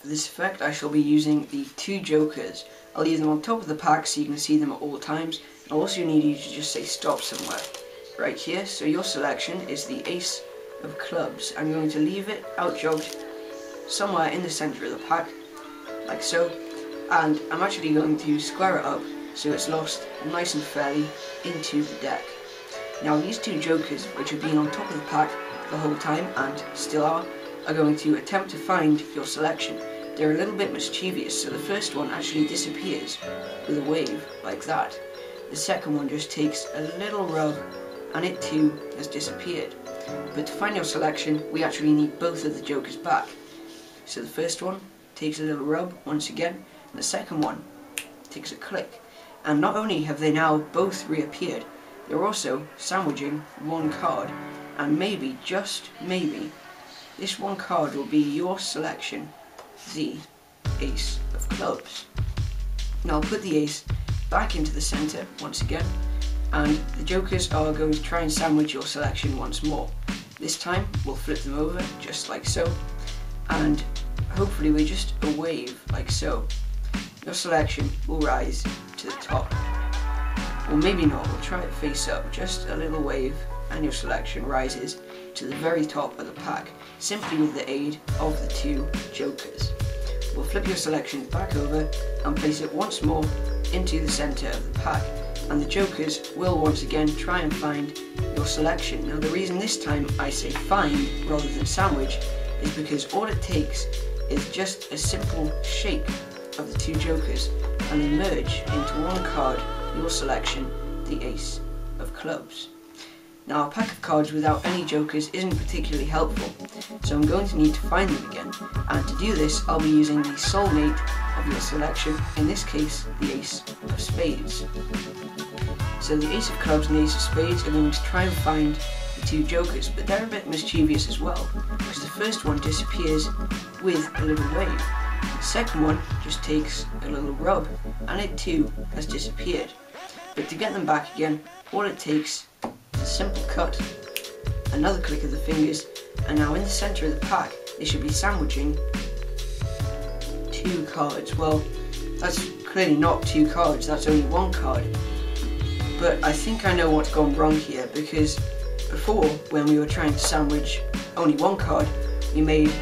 For this effect I shall be using the 2 jokers. I'll leave them on top of the pack so you can see them at all times. I'll also need you to just say stop somewhere. Right here, so your selection is the ace of clubs. I'm going to leave it out-jogged somewhere in the centre of the pack, like so, and I'm actually going to square it up so it's lost nice and fairly into the deck. Now these 2 jokers, which have been on top of the pack the whole time and still are going to attempt to find your selection. They're a little bit mischievous, so the first one actually disappears with a wave like that. The second one just takes a little rub and it too has disappeared. But to find your selection we actually need both of the jokers back. So the first one takes a little rub once again, and the second one takes a click. And not only have they now both reappeared, they're also sandwiching one card, and maybe, just maybe, this one card will be your selection, the ace of clubs. Now I'll put the ace back into the centre once again, and the jokers are going to try and sandwich your selection once more. This time we'll flip them over just like so, and hopefully with just a wave like so, your selection will rise to the top. Or maybe not, we'll try it face up, just a little wave and your selection rises to the very top of the pack, simply with the aid of the 2 jokers. We'll flip your selection back over and place it once more into the centre of the pack, and the jokers will once again try and find your selection. Now the reason this time I say find rather than sandwich is because all it takes is just a simple shake of the 2 jokers and they merge into one card, your selection, the ace of clubs. Now a pack of cards without any jokers isn't particularly helpful, so I'm going to need to find them again, and to do this I'll be using the soulmate of your selection, in this case the ace of spades. So the ace of clubs and the ace of spades are going to try and find the 2 jokers, but they're a bit mischievous as well, because the first one disappears with a little wave. The second one just takes a little rub and it too has disappeared. But to get them back again, all it takes is a simple cut, another click of the fingers, and now in the centre of the pack they should be sandwiching 2 cards. Well, that's clearly not 2 cards, that's only 1 card. But I think I know what's gone wrong here, because before, when we were trying to sandwich only 1 card, we made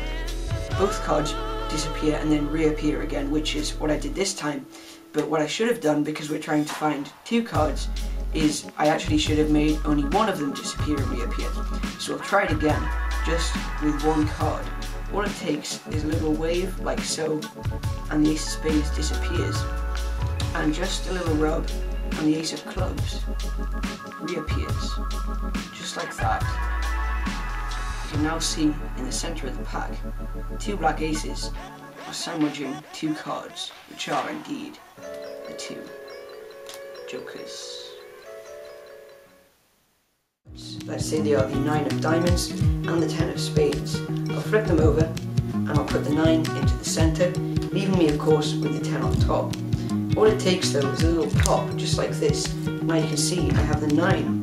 both cards disappear and then reappear again, which is what I did this time. But what I should have done, because we're trying to find 2 cards, is I actually should have made only one of them disappear and reappear. So I'll try it again, just with 1 card. All it takes is a little wave like so, and the ace of spades disappears, and just a little rub and the ace of clubs reappears, just like that. You can now see in the centre of the pack, 2 black aces are sandwiching 2 cards, which are indeed the 2 jokers. Let's say they are the 9 of diamonds and the 10 of spades. I'll flip them over and I'll put the 9 into the centre, leaving me of course with the 10 on top. All it takes though is a little pop, just like this. Now you can see I have the 9